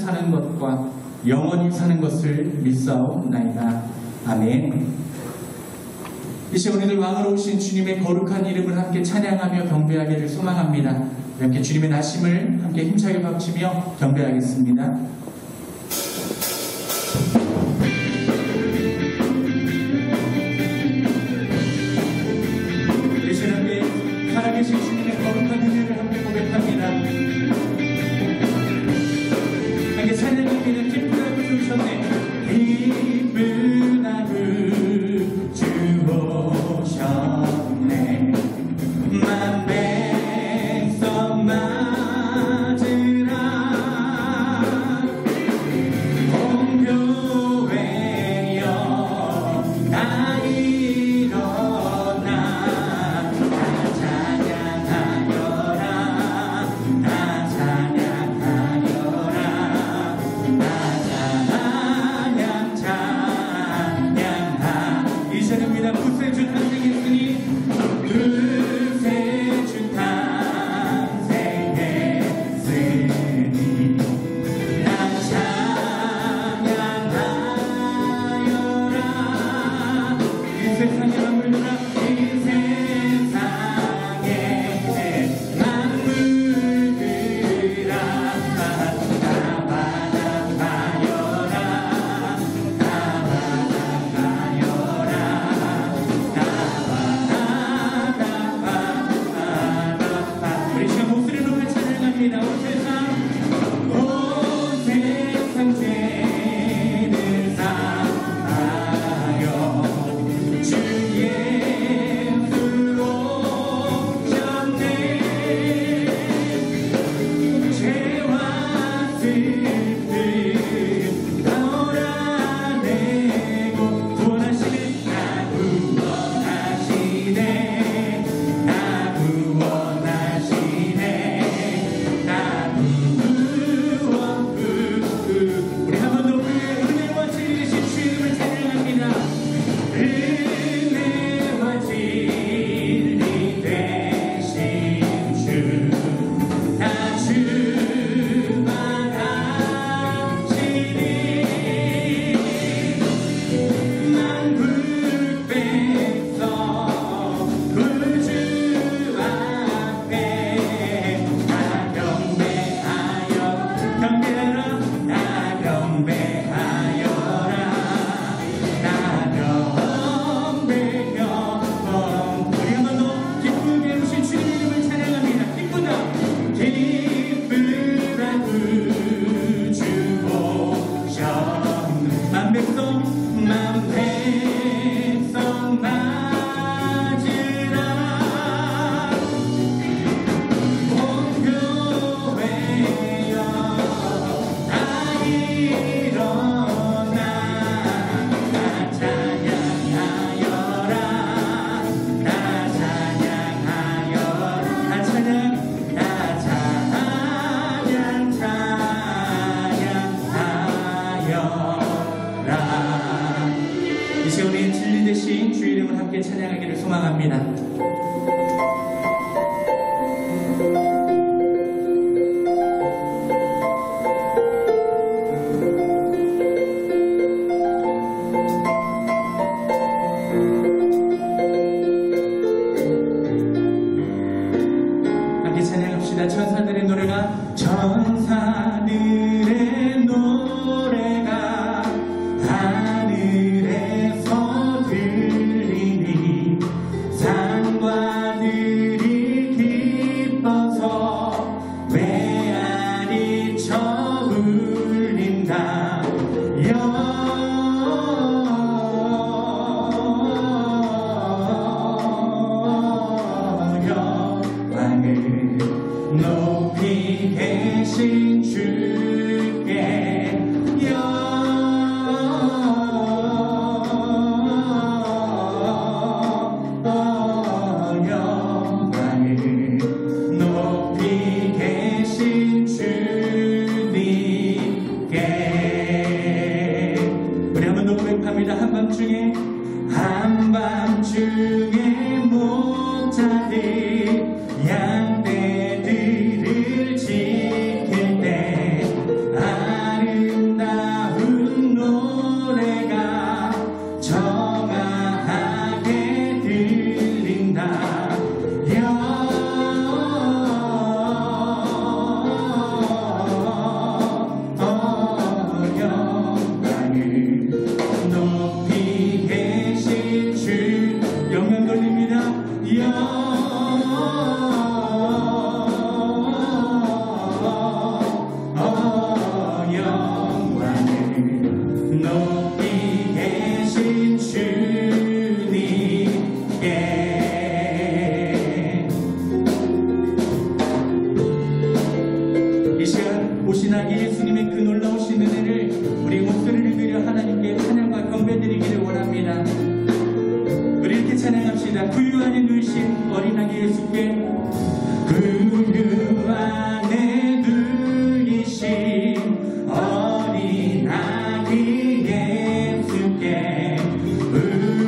사는 것과 영원히 사는 것을 믿사옵나이다. 아멘. 이제 우리들 왕으로 오신 주님의 거룩한 이름을 함께 찬양하며 경배하기를 소망합니다. 함께 주님의 나심을 함께 힘차게 박치며 경배하겠습니다. 우리 주님께 살아계신 주님의 거룩한 은혜를 함께 고백합니다. 함께 찬양합니다. 기쁘다고 주셨네. 기쁘다고 주오셨네. 만백성 맞으라. 공교회여 다 일어나. 다 찬양하여라. 다 찬양하여라. 다 찬양하. 이제는입니다. 구세주 탄생했으니 구세주 탄생했으니 다 찬양하여라. 이 세상에 만물들아 이 세상에 만물들아 다 받아가여라. 다 받아가여라. 우리 지금 목소리를 높여 찬양합니다. 온 세상 죄를 사하여 주 예수로 오셨네. 죄와 슬픔 덜어내고 구원하시네. 나 구원하시네. 나 구원하시네. 나 구원 우리 한 번 더 은혜와 진리신 주님을 찬양합니다. 은혜와 진리 되신 주 다 주만하시니 만국 백성 구주 앞에 다 경배하여 경배하라. 다 경배하여라. 다 경배여. 우리 한 번 더 기쁘게 오신 주님 이름을 찬양합니다. 기쁘다 기쁘다 구주 오셨네. 만백성 맞으라. 공교회여 다 일어나. 다 찬양하여라. 다 찬양하여라. 다 찬양 다 찬양하여라. 이 시간에 진리 되신 주 이름을 함께 찬양하기를 소망합니다. 함께 찬양합시다. 천사들의 노래가 천사들의 노래가 하늘에서 들리니 산 주신 그 놀라우신 은혜를 우리 목소리를 들여 하나님께 찬양과 경배드리기를 원합니다. 우리 이렇게 찬양합시다. 구유 안에 누이신 어린아기 예수께, 구유 안에 누이신 어린아기 예수께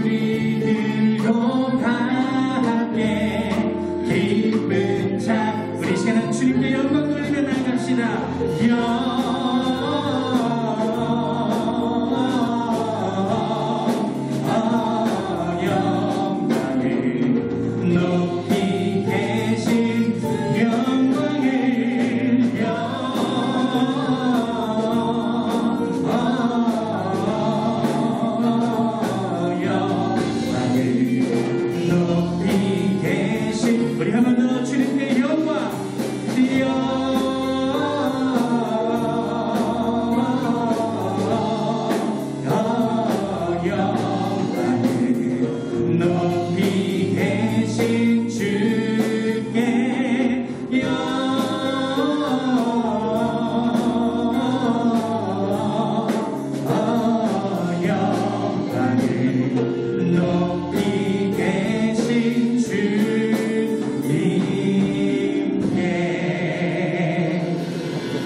우리들도 다 함께 기쁜 참, 우리 시간은 주님께 영광 돌리며 나아갑시다. 우리 한 번 더 주님께 영광 높이 계신 주께 영광을 높이 계신 주님께.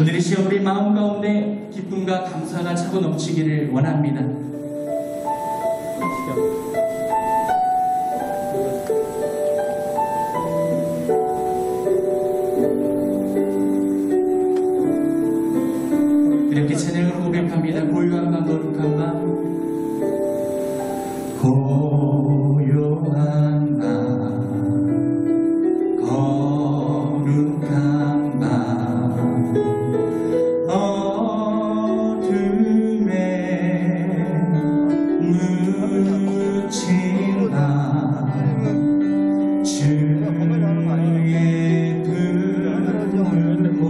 오늘 이 시간 우리 마음 가운데 기쁨과 감사가 차고 넘치기를 원합니다. 이렇게 찬양으로 고백합니다. 고요한 밤 거룩한 밤, 고요한 밤 거룩한 밤, 어둠에 묻힌 밤, 주의 품으로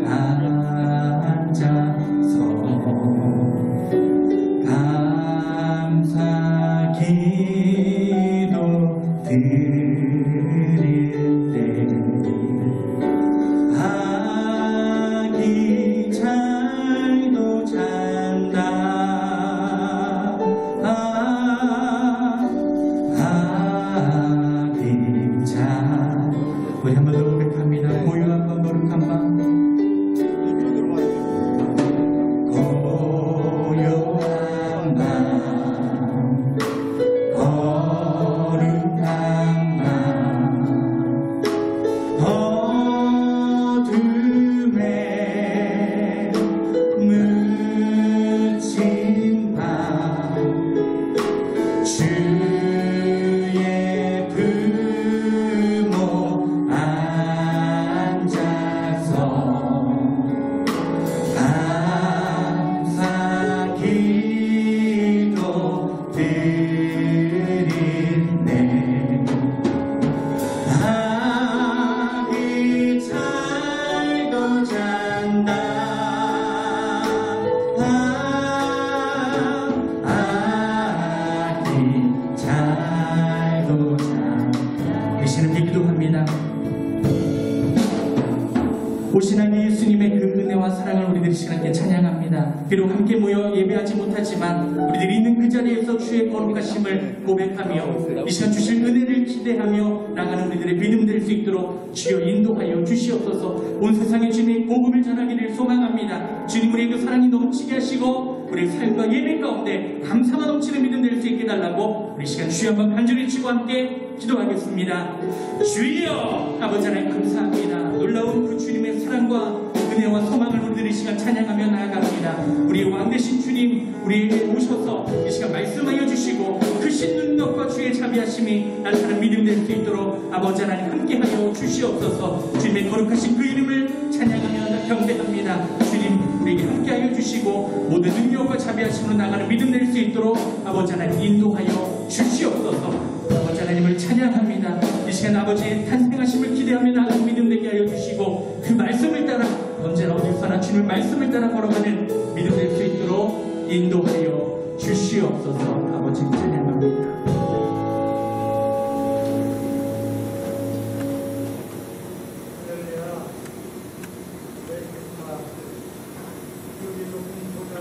앉아서 감사 기도 드릴 때, 아기 잘도 잔다. 아기 잘. 우리 한 번 더 고백합니다. 고요한 밤 거룩한 밤, 고요한 밤 거룩한 밤, 어둠에 묻힌 밤, 주의 품으로 앉아서 감사 기도 드리네. 아기 잘도 잔다. 아기 잘도 잔다. 대신에 기도합니다. 오신 아기 예수님의 그 은혜와 사랑을 우리들이 시간에 찬양합니다. 비록 함께 모여 예배하지 못하지만 우리들이 있는 그 자리에서 주의 거룩하심을 고백하며 이 시간 주실 은혜를 기대하며 나가는 우리들의 믿음 될 수 있도록 주여 인도하여 주시옵소서. 온 세상에 주님의 복음을 전하기를 소망합니다. 주님, 우리의 그 사랑이 넘치게 하시고 우리의 삶과 예배 가운데 감사가 넘치는 믿음 될 수 있게 달라고 우리 시간 주여 한번 간절히 치고 함께 기도하겠습니다. 주여, 아버지 하나님 감사합니다. 놀라운 그 주님의 사랑과 은혜와 소망을 우리들이 이 시간 찬양하며 나아갑니다. 우리의 왕 되신 주님, 우리에게 오셔서 이 시간 말씀하여 주시고 크신 능력과 주의 자비하심이 나타나는 믿음 될 수 있도록 아버지 하나님 함께하여 주시옵소서. 주님의 거룩하신 그 이름을 찬양하며 경배합니다. 주님, 우리에게 함께하여 주시고 모든 능력과 자비하심으로 나가는 믿음 될 수 있도록 아버지 하나님 인도하여 주시옵소서. 아버지 하나님을 찬양합니다. 이 시간 아버지의 탄생하심을 기대하며 나가는 믿음 되게 하여 주시고 그 말씀을 따라 언제나 어디서나 주님의 말씀을 따라 걸어가는 믿음 될 수 있도록 인도하여 주시옵소서. 아버지 찬양합니다.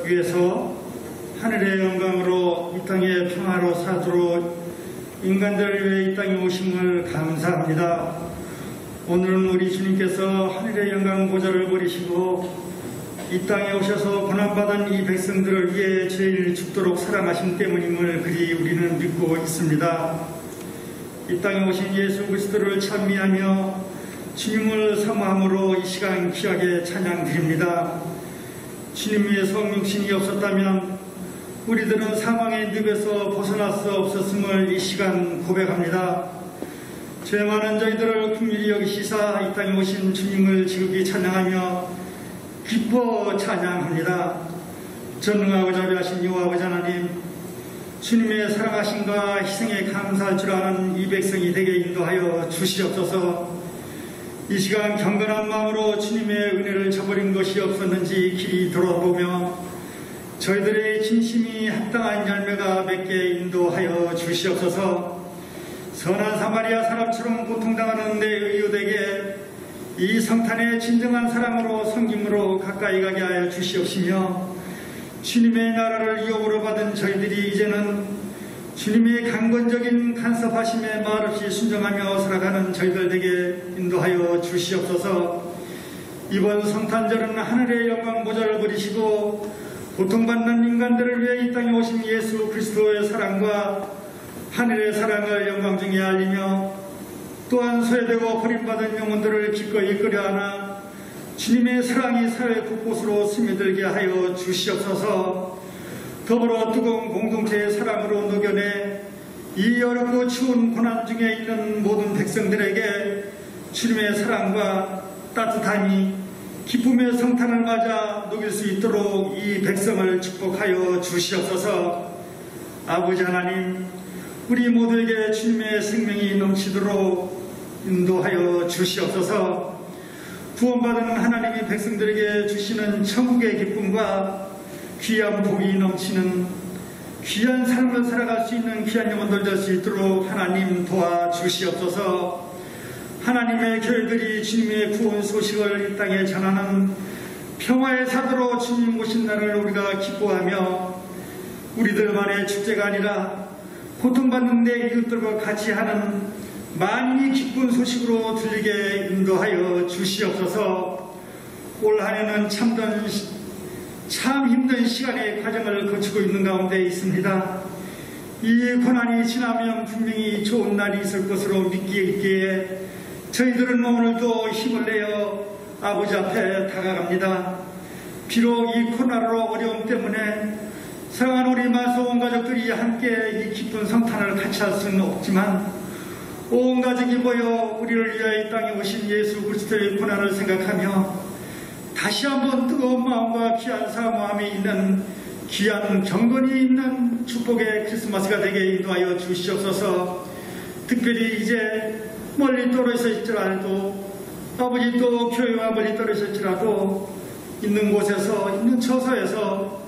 위해서 하늘의 영광으로 이 땅의 평화로 사도록 인간들을 위해 이 땅에 오심을 감사합니다. 오늘은 우리 주님께서 하늘의 영광 보좌를 버리시고 이 땅에 오셔서 고난받은 이 백성들을 위해 죄인을 죽도록 사랑하신 때문임을 그리 우리는 믿고 있습니다. 이 땅에 오신 예수 그리스도를 찬미하며 주님을 사모함으로 이 시간 귀하게 찬양드립니다. 주님의 성육신이 없었다면 우리들은 사망의 늪에서 벗어날 수 없었음을 이 시간 고백합니다. 죄 많은 저희들을 긍휼히 여기시사 이 땅에 오신 주님을 지극히 찬양하며 기뻐 찬양합니다. 전능하고 자비하신 여호와 아버지 하나님, 주님의 사랑하심과 희생에 감사할 줄 아는 이 백성이 되게 인도하여 주시옵소서. 이 시간 경건한 마음으로 주님의 은혜를 저버린 것이 없었는지 길이 돌아보며 저희들의 진심이 합당한 열매가 맺게 인도하여 주시옵소서. 선한 사마리아 사람처럼 고통당하는 내 의효되게 이 성탄의 진정한 사랑으로 섬김으로 가까이 가게 하여 주시옵시며 주님의 나라를 유업으로 받은 저희들이 이제는 주님의 강건적인 간섭하심에 말없이 순종하며 살아가는 저희들 되게 인도하여 주시옵소서. 이번 성탄절은 하늘의 영광 보좌를 버리시고 고통받는 인간들을 위해 이 땅에 오신 예수 그리스도의 사랑과 하늘의 사랑을 영광 중에 알리며 또한 소외되고 버림받은 영혼들을 기꺼이 끌어안아 주님의 사랑이 사회 곳곳으로 스며들게 하여 주시옵소서. 더불어 뜨거운 공동체의 사랑으로 녹여내 이 어렵고 추운 고난 중에 있는 모든 백성들에게 주님의 사랑과 따뜻함이 기쁨의 성탄을 맞아 녹일 수 있도록 이 백성을 축복하여 주시옵소서. 아버지 하나님, 우리 모두에게 주님의 생명이 넘치도록 인도하여 주시옵소서. 구원받은 하나님이 백성들에게 주시는 천국의 기쁨과 귀한 복이 넘치는 귀한 삶을 살아갈 수 있는 귀한 영혼들 될 수 있도록 하나님 도와주시옵소서. 하나님의 교회들이 주님의 구원 소식을 이 땅에 전하는 평화의 사도로 주님 오신 날을 우리가 기뻐하며 우리들만의 축제가 아니라 고통받는 내 이웃들과 같이 하는 만인이 기쁜 소식으로 들리게 인도하여 주시옵소서. 올 한해는 참 힘든 시간의 과정을 거치고 있는 가운데 있습니다. 이 고난이 지나면 분명히 좋은 날이 있을 것으로 믿기에 있기에 저희들은 오늘도 힘을 내어 아버지 앞에 다가갑니다. 비록 이 코로나로 어려움 때문에 사랑하는 우리 마소 온 가족들이 함께 이 기쁜 성탄을 같이 할 수는 없지만 온 가족이 모여 우리를 위하여 이 땅에 오신 예수 그리스도의 고난을 생각하며 다시 한번 뜨거운 마음과 귀한 사모함이 있는 귀한 경건이 있는 축복의 크리스마스가 되게 인도하여 주시옵소서. 특별히 이제 멀리 떨어져 있더라도 아버지 또 교회와 멀리 떨어져 있더라도 있는 곳에서 있는 처소에서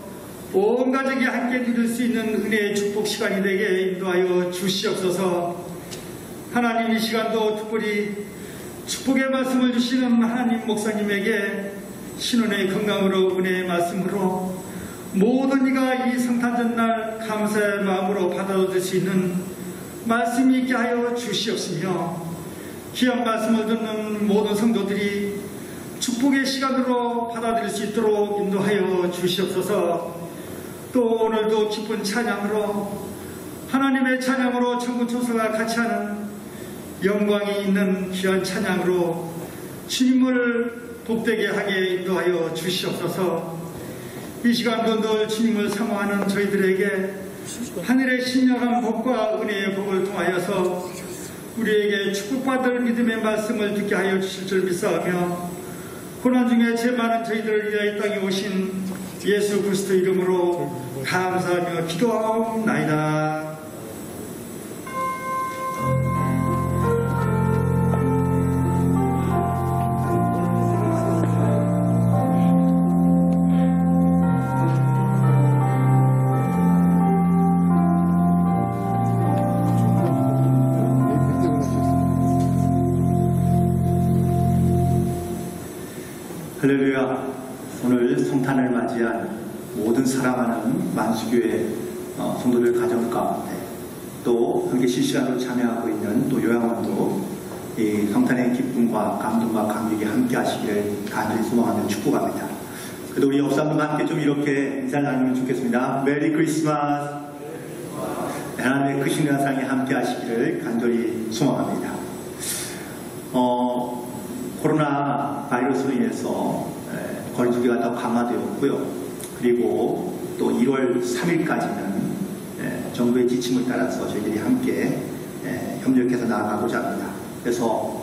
온 가족이 함께 누릴 수 있는 은혜의 축복 시간이 되게 인도하여 주시옵소서. 하나님, 이 시간도 특별히 축복의 말씀을 주시는 하나님 목사님에게 신원의 건강으로 은혜의 말씀으로 모든 이가 이 성탄절날 감사의 마음으로 받아들일 수 있는 말씀이 있게 하여 주시옵시며 귀한 말씀을 듣는 모든 성도들이 축복의 시간으로 받아들일 수 있도록 인도하여 주시옵소서. 또 오늘도 기쁜 찬양으로 하나님의 찬양으로 천군 천사가 같이 하는 영광이 있는 귀한 찬양으로 주님을 복되게 하게 인도하여 주시옵소서. 이 시간도 늘 주님을 사모하는 저희들에게 하늘의 신령한 복과 은혜의 복을 통하여서 우리에게 축복받을 믿음의 말씀을 듣게 하여 주실 줄 믿사오며 고난 중에 죄 많은 저희들을 위하여 이 땅에 오신 예수 그리스도 이름으로 감사하며 기도하옵나이다. 할렐루야. 오늘 성탄을 맞이한 모든 사랑하는 만수교회 성도들 가정 가운데 또 함께 실시간으로 참여하고 있는 또 요양원도 이 성탄의 기쁨과 감동과 감격이 함께 하시기를 간절히 소망하며 축복합니다. 그래도 우리 역사분과 함께 좀 이렇게 인사를 나누면 좋겠습니다. 메리 크리스마스. 하나님의 크신 사랑이 함께 하시기를 간절히 소망합니다. 코로나 바이러스로 인해서 거리두기가 더 강화되었고요. 그리고 또 1월 3일까지는 정부의 지침을 따라서 저희들이 함께 협력해서 나아가고자 합니다. 그래서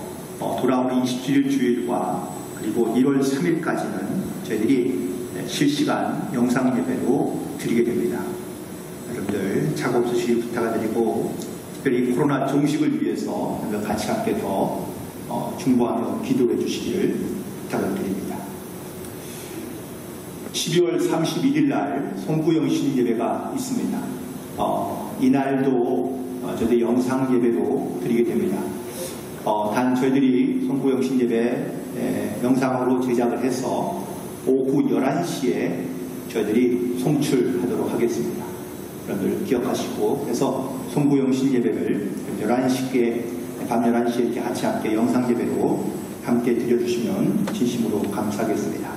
돌아오는 27일 주일과 그리고 1월 3일까지는 저희들이 실시간 영상 예배로 드리게 됩니다. 여러분들 착오 없으시길 부탁드리고 특별히 코로나 종식을 위해서 같이 함께 더 중보하며 기도해 주시기를 부탁드립니다. 12월 31일 날 송구영 신인 예배가 있습니다. 이날도 저희들 영상 예배로 드리게 됩니다. 단 저희들이 송구영 신인 예배 영상으로 제작을 해서 오후 11시에 저희들이 송출하도록 하겠습니다. 여러분들 기억하시고 그래서 송구영 신인 예배를 11시에 밤 11시에 이렇게 같이 함께 영상 예배로 함께 드려주시면 진심으로 감사하겠습니다.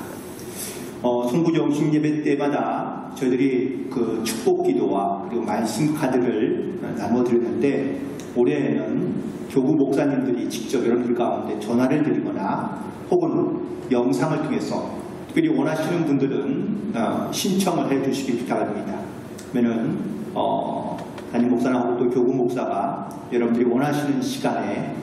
송구영 신인 예배 때마다 저희들이 그 축복 기도와 그리고 말씀 카드를 나눠 드렸는데 올해는 교구 목사님들이 직접 여러분들 가운데 전화를 드리거나 혹은 영상을 통해서 특별히 원하시는 분들은 신청을 해 주시기 부탁드립니다. 그러면은 담임 목사나 혹은 또 교구 목사가 여러분들이 원하시는 시간에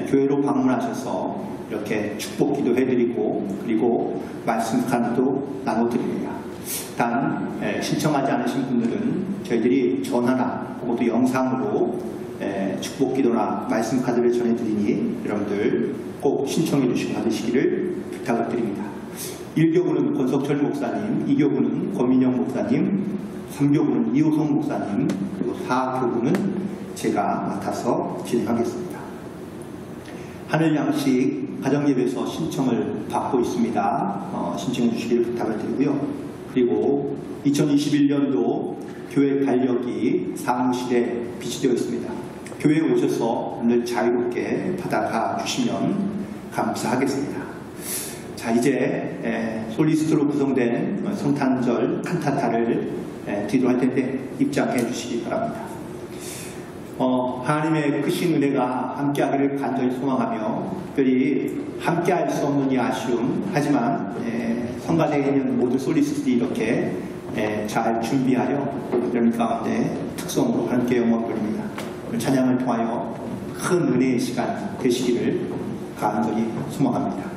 교회로 방문하셔서 이렇게 축복 기도해드리고 그리고 말씀 카드도 나눠드립니다. 단 신청하지 않으신 분들은 저희들이 전화나 혹은 또 영상으로 축복 기도나 말씀 카드를 전해드리니 여러분들 꼭 신청해 주시고 받으시기를 부탁을 드립니다. 1교구는 권석철 목사님, 2교구는 권민영 목사님, 3교구는 이호성 목사님, 그리고 4교구는 제가 맡아서 진행하겠습니다. 하늘양식 가정예배에서 신청을 받고 있습니다. 신청해 주시기를 부탁을 드리고요. 그리고 2021년도 교회 달력이 사무실에 비치되어 있습니다. 교회에 오셔서 오늘 자유롭게 받아가 주시면 감사하겠습니다. 자, 이제 솔리스트로 구성된 성탄절 칸타타를 뒤로 할 텐데 입장해 주시기 바랍니다. 하나님의 크신 은혜가 함께하기를 간절히 소망하며 특별히 함께할 수 없는 이 아쉬움 하지만 성가대에 있는 모든 솔리스트들이 이렇게 잘 준비하여 여러분 가운데 특성으로 함께 영광 돌립니다. 찬양을 통하여 큰 은혜의 시간 되시기를 간절히 소망합니다.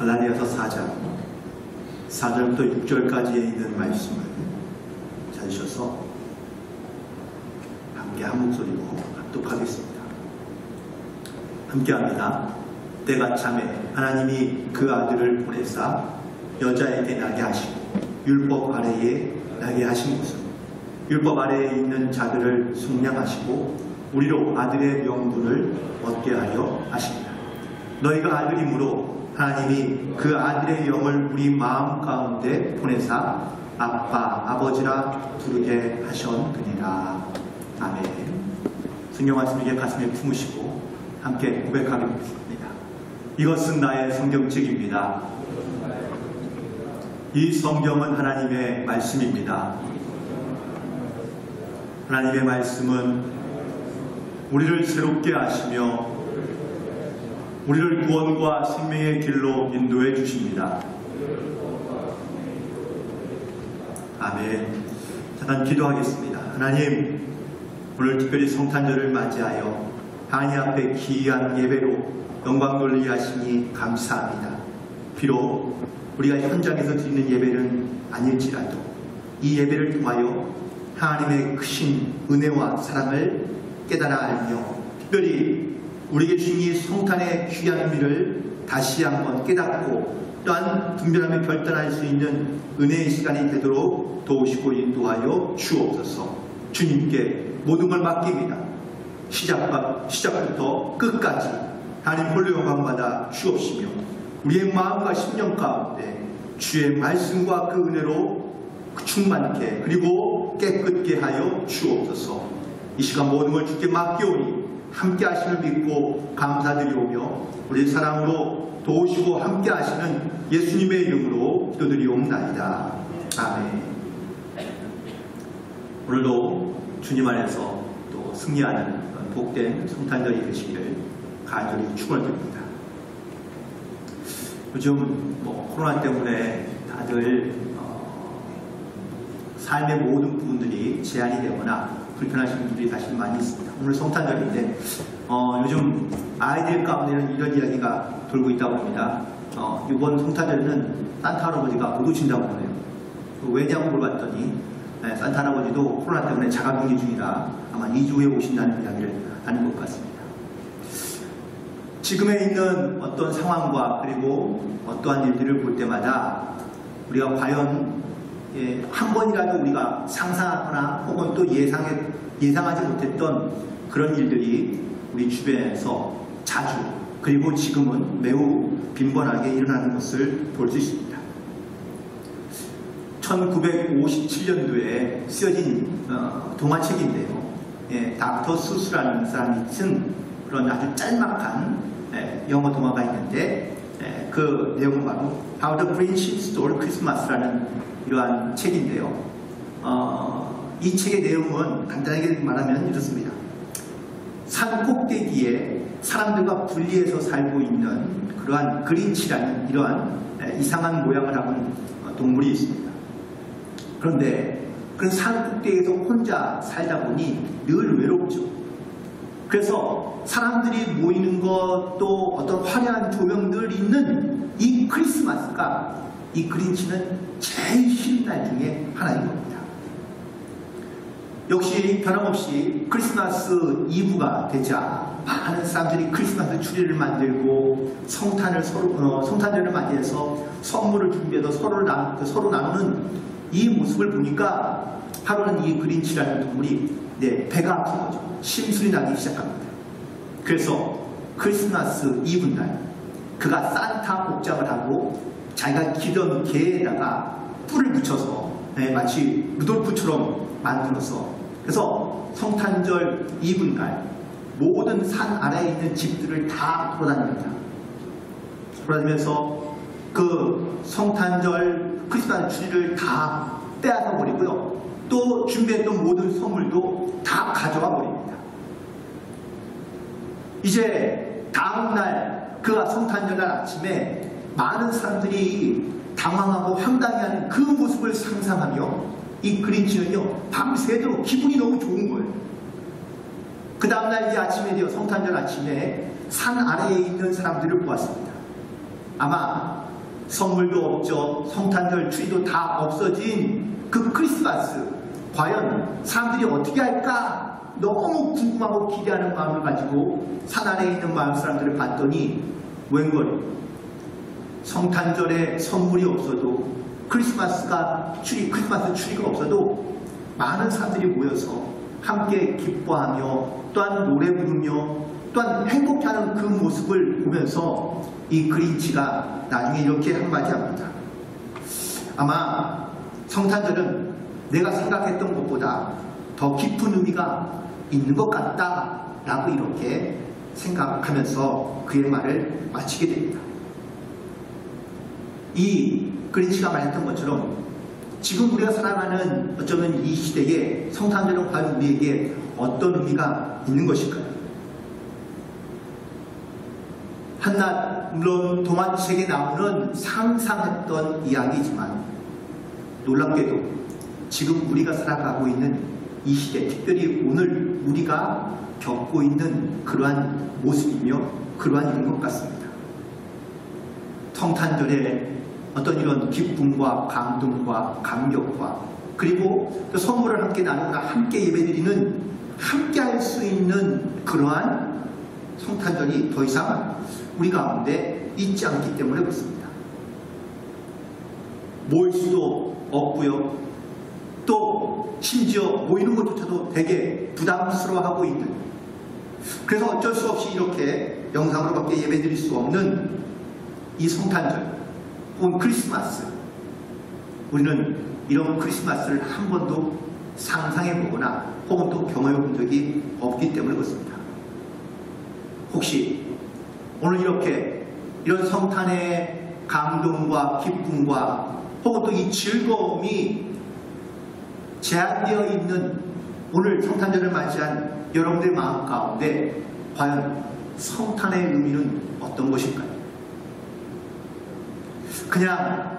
갈라디아서 4장 4절부터 6절까지에 있는 말씀을 찾으셔서 함께 한 목소리로 합독하겠습니다. 함께합니다. 때가 참에 하나님이 그 아들을 보내사 여자에게 나게 하시고 율법 아래에 나게 하신 것은 율법 아래에 있는 자들을 속량하시고 우리로 아들의 명분을 얻게 하려 하십니다. 너희가 아들이므로 하나님이 그 아들의 영을 우리 마음 가운데 보내사 아빠, 아버지라 부르게 하셨느니라. 아멘. 성경 말씀 이제 가슴에 품으시고 함께 고백하겠습니다. 이것은 나의 성경책입니다. 이 성경은 하나님의 말씀입니다. 하나님의 말씀은 우리를 새롭게 하시며 우리를 구원과 생명의 길로 인도해 주십니다. 아멘. 잠깐 기도하겠습니다. 하나님, 오늘 특별히 성탄절을 맞이하여 하나님 앞에 귀한 예배로 영광 돌리게 하시니 감사합니다. 비록 우리가 현장에서 드리는 예배는 아닐지라도 이 예배를 통하여 하나님의 크신 은혜와 사랑을 깨달아 알며 특별히 우리에게 주신 이 성탄의 귀한 의미를 다시 한번 깨닫고 또한 분별하며 결단할 수 있는 은혜의 시간이 되도록 도우시고 인도하여 주옵소서. 주님께 모든 걸 맡깁니다. 시작부터 끝까지 하나님 홀로 영광받아 주옵시며 우리의 마음과 심령 가운데 주의 말씀과 그 은혜로 충만케 그리고 깨끗게 하여 주옵소서. 이 시간 모든 걸 주께 맡겨오니 함께 하심을 믿고 감사드리오며 우리 사랑으로 도우시고 함께 하시는 예수님의 이름으로 기도드리옵나이다. 아멘. 오늘도 주님 안에서 또 승리하는 복된 성탄절이 되시기를 간절히 축원드립니다. 요즘 코로나 때문에 다들 삶의 모든 부분들이 제한이 되거나 불편하신 분들이 사실 많이 있습니다. 오늘 성탄절인데 요즘 아이들 가운데는 이런 이야기가 돌고 있다고 합니다. 이번 성탄절에는 산타 할아버지가 못 오신다고 하네요. 왜냐고 물어봤더니 산타 할아버지도 코로나 때문에 자가격리 중이라 아마 2주 후에 오신다는 이야기를 하는 것 같습니다. 지금에 있는 어떤 상황과 그리고 어떠한 일들을 볼 때마다 우리가 과연 한 번이라도 우리가 상상하거나 혹은 또 예상하지 못했던 그런 일들이 우리 주변에서 자주 그리고 지금은 매우 빈번하게 일어나는 것을 볼 수 있습니다. 1957년도에 쓰여진 동화책인데요. 닥터 수스라는 사람이 쓴 그런 아주 짤막한 영어 동화가 있는데 그 내용은 바로 How the Grinch Stole Christmas라는 이러한 책인데요. 이 책의 내용은 간단하게 말하면 이렇습니다. 산 꼭대기에 사람들과 분리해서 살고 있는 그러한 그린치라는 이러한 이상한 모양을 하고 있는 동물이 있습니다. 그런데 그 산 꼭대기에서 혼자 살다 보니 늘 외롭죠. 그래서 사람들이 모이는 것 또 어떤 화려한 조명들 있는 이 크리스마스가 이 그린치는 제일 싫은 날 중에 하나인 겁니다. 역시 변함없이 크리스마스 이브가 되자 많은 사람들이 크리스마스 추리를 만들고 성탄절을 맞이해서 선물을 준비해서 서로 나누는 이 모습을 보니까 하루는 이 그린치라는 동물이 배가 아픈 거죠. 심술이 나기 시작합니다. 그래서 크리스마스 이브 날 그가 산타 복장을 하고 자기가 기던 개에다가 뿔을 붙여서 마치 루돌프처럼 만들어서 그래서 성탄절 이브 날 모든 산 아래에 있는 집들을 다 돌아다닙니다. 돌아다니면서 그 성탄절 크리스마스 트리를 다 빼앗아 버리고요. 또 준비했던 모든 선물도 다 가져와 버립니다. 이제 다음날 그가 성탄절 날 아침에 많은 사람들이 당황하고 황당해하는 그 모습을 상상하며 이 그린치는요 밤새도록 기분이 너무 좋은 거예요. 그 다음날 이제 아침에 되어 성탄절 아침에 산 아래에 있는 사람들을 보았습니다. 아마 선물도 없죠. 성탄절 트리도 다 없어진 그 크리스마스 과연 사람들이 어떻게 할까 너무 궁금하고 기대하는 마음을 가지고 산 아래에 있는 마을 사람들을 봤더니 웬걸 성탄절에 선물이 없어도 크리스마스 추리가 없어도 많은 사람들이 모여서 함께 기뻐하며 또한 노래 부르며 또한 행복해하는 그 모습을 보면서 이 그린치가 나중에 이렇게 한마디 합니다. 아마 성탄절은 내가 생각했던 것보다 더 깊은 의미가 있는 것 같다 라고 이렇게 생각하면서 그의 말을 마치게 됩니다. 이 그린치가 말했던 것처럼 지금 우리가 살아가는 어쩌면 이 시대에 성탄절은 과연 우리에게 어떤 의미가 있는 것일까요? 한낱 물론 동화책에 나오는 상상했던 이야기지만 놀랍게도 지금 우리가 살아가고 있는 이 시대, 특별히 오늘 우리가 겪고 있는 그러한 모습이며 그러한 일인 것 같습니다. 성탄절에 어떤 이런 기쁨과 감동과 감격과 그리고 또 선물을 함께 나누거나 함께 예배드리는 함께 할 수 있는 그러한 성탄절이 더 이상 우리 가운데 있지 않기 때문에 그렇습니다. 모일 수도 없고요. 또 심지어 모이는 것조차도 되게 부담스러워하고 있는, 그래서 어쩔 수 없이 이렇게 영상으로밖에 예배드릴 수 없는 이 성탄절 혹은 크리스마스, 우리는 이런 크리스마스를 한 번도 상상해보거나 혹은 또 경험해본 적이 없기 때문에 그렇습니다. 혹시 오늘 이렇게 이런 성탄의 감동과 기쁨과 혹은 또 이 즐거움이 제한되어 있는 오늘 성탄절을 맞이한 여러분들의 마음 가운데 과연 성탄의 의미는 어떤 것일까요? 그냥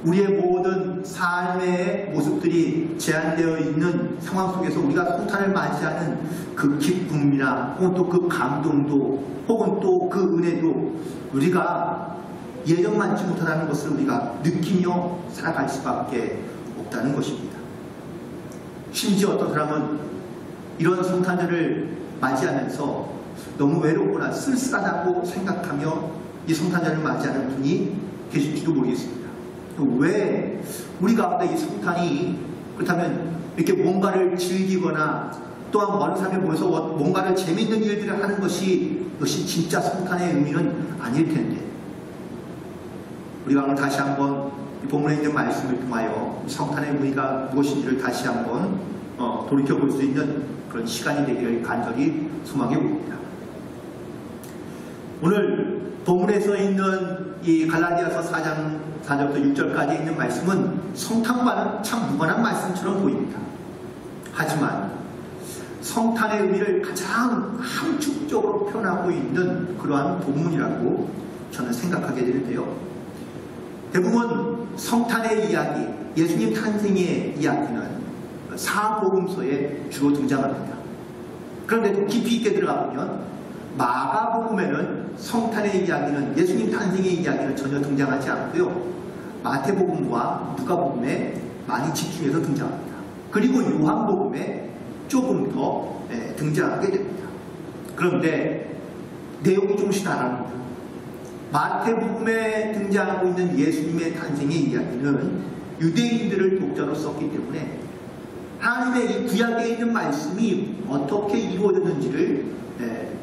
우리의 모든 삶의 모습들이 제한되어 있는 상황 속에서 우리가 성탄을 맞이하는 그 기쁨이나 혹은 또 그 감동도 혹은 또 그 은혜도 우리가 예정만치 못하다는 것을 우리가 느끼며 살아갈 수밖에 없다는 것입니다. 심지어 어떤 사람은 이런 성탄절을 맞이하면서 너무 외롭거나 쓸쓸하다고 생각하며 이 성탄절을 맞이하는 분이 계실지도 모르겠습니다. 왜 우리 가운데 이 성탄이 그렇다면 이렇게 뭔가를 즐기거나 또한 어느 사람에 모여서 뭔가를 재밌는 일들을 하는 것이 역시 진짜 성탄의 의미는 아닐 텐데, 우리가 오늘 다시 한번 이 본문에 있는 말씀을 통하여 성탄의 의미가 무엇인지를 다시 한번 돌이켜볼 수 있는 그런 시간이 되기를 간절히 소망해 봅니다. 오늘 본문에서 있는 이 갈라디아서 4장 4절부터 6절까지 있는 말씀은 성탄과는 참 무관한 말씀처럼 보입니다. 하지만 성탄의 의미를 가장 함축적으로 표현하고 있는 그러한 본문이라고 저는 생각하게 되는데요. 대부분 성탄의 이야기, 예수님 탄생의 이야기는 사복음서에 주로 등장합니다. 그런데 또 깊이 있게 들어가 보면 마가복음에는 성탄의 이야기는, 예수님 탄생의 이야기는 전혀 등장하지 않고요. 마태복음과 누가복음에 많이 집중해서 등장합니다. 그리고 요한복음에 조금 더 등장하게 됩니다. 그런데 내용이 조금씩 다릅니다. 마태복음에 등장하고 있는 예수님의 탄생의 이야기는 유대인들을 독자로 썼기 때문에 하나님의 이 구약에 있는 말씀이 어떻게 이루어졌는지를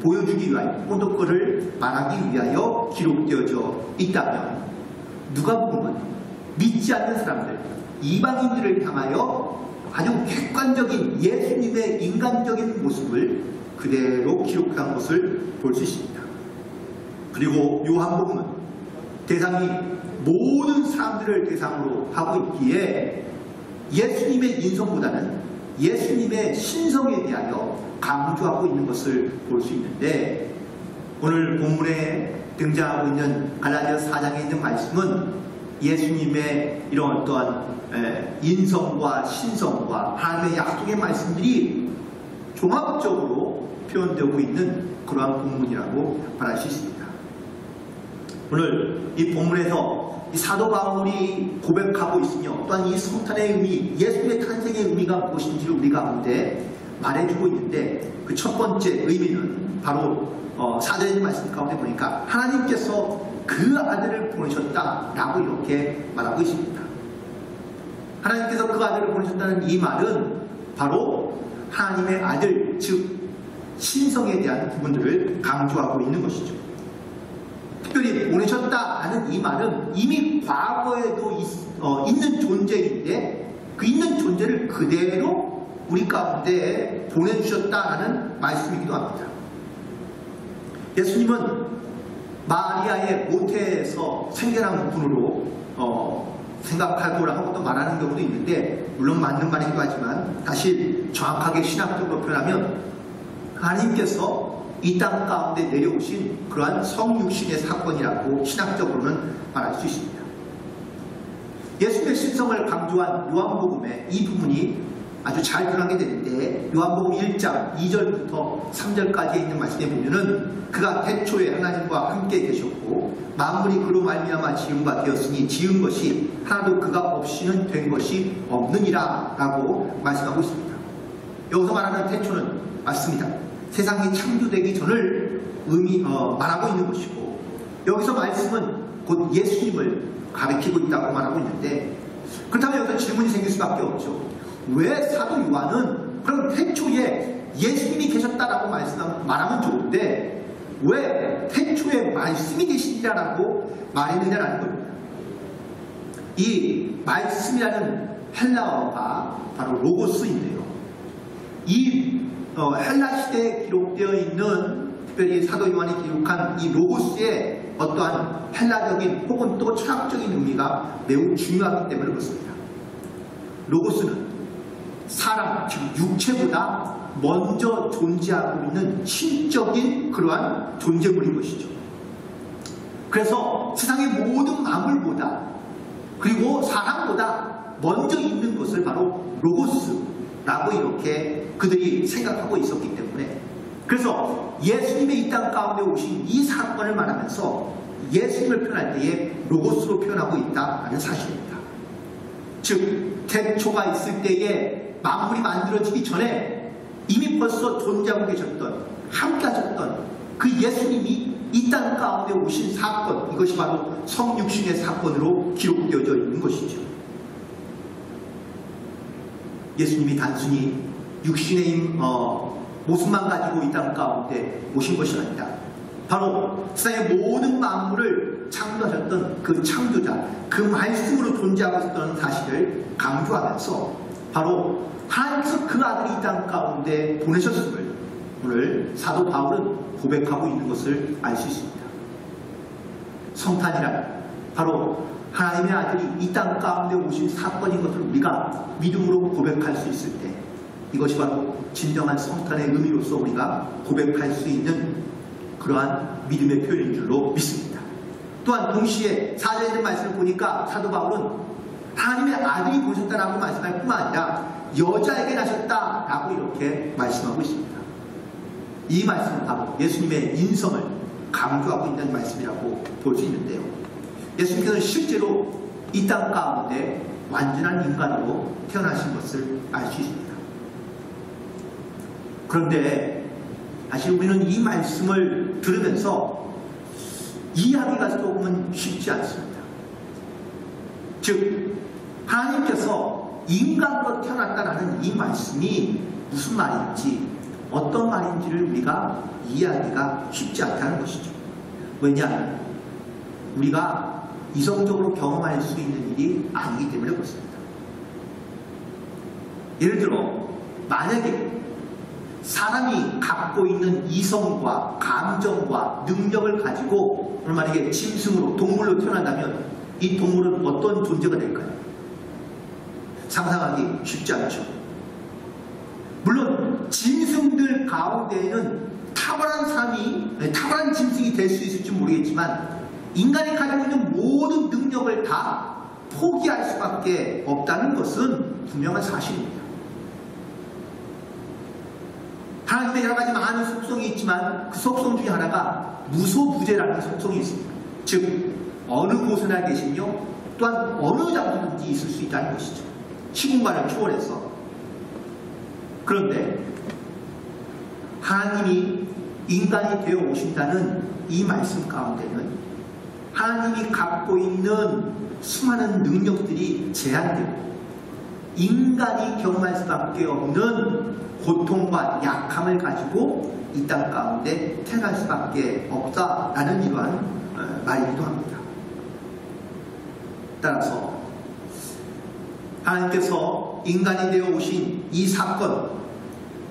보여주기 위하여, 혹은 또 그를 말하기 위하여 기록되어져 있다면, 누가복음은 믿지 않는 사람들, 이방인들을 향하여 아주 객관적인 예수님의 인간적인 모습을 그대로 기록한 것을 볼 수 있습니다. 그리고 요한복음은 대상이 모든 사람들을 대상으로 하고 있기에 예수님의 인성보다는 예수님의 신성에 대하여 강조하고 있는 것을 볼 수 있는데, 오늘 본문에 등장하고 있는 갈라디아 4장에 있는 말씀은 예수님의 이런 어떠한 인성과 신성과 하나님의 약속의 말씀들이 종합적으로 표현되고 있는 그러한 본문이라고 말할 수 있습니다. 오늘 이 본문에서 이 사도 바울이 고백하고 있으며, 또한 이 성탄의 의미, 예수님의 탄생의 의미가 무엇인지를 우리 가운데 말해주고 있는데, 그 첫 번째 의미는 바로 4절에 있는 말씀 가운데 보니까 하나님께서 그 아들을 보내셨다라고 이렇게 말하고 있습니다. 하나님께서 그 아들을 보내셨다는 이 말은 바로 하나님의 아들, 즉 신성에 대한 부분들을 강조하고 있는 것이죠. 특별히 보내셨다라는 이 말은 이미 과거에도 있는 존재인데, 그 있는 존재를 그대로 우리 가운데 보내주셨다라는 말씀이기도 합니다. 예수님은 마리아의 모태에서 생겨난 분으로 생각하고라고 또 말하는 경우도 있는데, 물론 맞는 말이기도 하지만 사실 정확하게 신학적으로 표현하면 하나님께서 이 땅 가운데 내려오신 그러한 성육신의 사건이라고 신학적으로는 말할 수 있습니다. 예수님의 신성을 강조한 요한복음의 이 부분이 아주 잘 드러나게 되는데, 요한복음 1장 2절부터 3절까지 있는 말씀에 보면은 그가 태초에 하나님과 함께 계셨고 만물이 그로 말미암아 지은 바 되었으니 지은 것이 하나도 그가 없이는 된 것이 없느니라 라고 말씀하고 있습니다. 여기서 말하는 태초는 맞습니다. 세상이 창조되기 전을 말하고 있는 것이고, 여기서 말씀은 곧 예수님을 가리키고 있다고 말하고 있는데, 그렇다면 여기서 질문이 생길 수밖에 없죠. 왜 사도 요한은 그럼 태초에 예수님이 계셨다라고 말하면 좋은데 왜 태초에 말씀이 계시리라고 말했느냐라는 겁니다. 이 말씀이라는 헬라어가 바로 로고스인데요. 이 헬라 시대에 기록되어 있는, 특별히 사도 요한이 기록한 이 로고스의 어떠한 헬라적인 혹은 또 철학적인 의미가 매우 중요하기 때문에 그렇습니다. 로고스는 사람, 즉 육체보다 먼저 존재하고 있는 신적인 그러한 존재물인 것이죠. 그래서 세상의 모든 만물보다, 그리고 사람보다 먼저 있는 것을 바로 로고스라고 이렇게 그들이 생각하고 있었기 때문에, 그래서 예수님의 이 땅 가운데 오신 이 사건을 말하면서 예수님을 표현할 때에 로고스로 표현하고 있다는 사실입니다. 즉 태초가 있을 때에 만물이 만들어지기 전에 이미 벌써 존재하고 계셨던, 함께 하셨던 그 예수님이 이 땅 가운데 오신 사건, 이것이 바로 성육신의 사건으로 기록되어져 있는 것이죠. 예수님이 단순히 육신의 모습만 가지고 이 땅 가운데 오신 것이 아니라 바로 세상의 모든 만물을 창조하셨던 그 창조자, 그 말씀으로 존재하고 있었던 사실을 강조하면서 바로 하나님께서 그 아들이 이 땅 가운데 보내셨음을 오늘 사도 바울은 고백하고 있는 것을 알 수 있습니다. 성탄이란 바로 하나님의 아들이 이 땅 가운데 오신 사건인 것을 우리가 믿음으로 고백할 수 있을 때, 이것이 바로 진정한 성탄의 의미로서 우리가 고백할 수 있는 그러한 믿음의 표현인 줄로 믿습니다. 또한 동시에 4절에 있는 말씀을 보니까 사도 바울은 하나님의 아들이 보셨다라고 말씀할 뿐만 아니라 여자에게 나셨다라고 이렇게 말씀하고 있습니다. 이 말씀은 바로 예수님의 인성을 강조하고 있는 말씀이라고 볼 수 있는데요. 예수님께서는 실제로 이 땅 가운데 완전한 인간으로 태어나신 것을 알 수 있습니다. 그런데 사실 우리는 이 말씀을 들으면서 이해하기가 조금은 쉽지 않습니다. 즉 하나님께서 인간으로 태어났다라는 이 말씀이 무슨 말인지, 어떤 말인지를 우리가 이해하기가 쉽지 않다는 것이죠. 왜냐? 우리가 이성적으로 경험할 수 있는 일이 아니기 때문에 그렇습니다. 예를 들어 만약에 사람이 갖고 있는 이성과 감정과 능력을 가지고 만약에 짐승으로, 동물로 태어난다면 이 동물은 어떤 존재가 될까요? 상상하기 쉽지 않죠. 물론 짐승들 가운데에는 탁월한 짐승이 될 수 있을지 모르겠지만 인간이 가지고 있는 모든 능력을 다 포기할 수밖에 없다는 것은 분명한 사실입니다. 하나님의 여러 가지 많은 속성이 있지만 그 속성 중에 하나가 무소부재라는 속성이 있습니다. 즉 어느 곳에나 계시며 또한 어느 장소든지 있을 수 있다는 것이죠. 시공간을 초월해서. 그런데 하나님이 인간이 되어 오신다는 이 말씀 가운데는 하나님이 갖고 있는 수많은 능력들이 제한되고 인간이 경험할 수밖에 없는 고통과 약함을 가지고 이 땅 가운데 태어날 수밖에 없다라는 이러한 말이기도 합니다. 따라서 하나님께서 인간이 되어 오신 이 사건,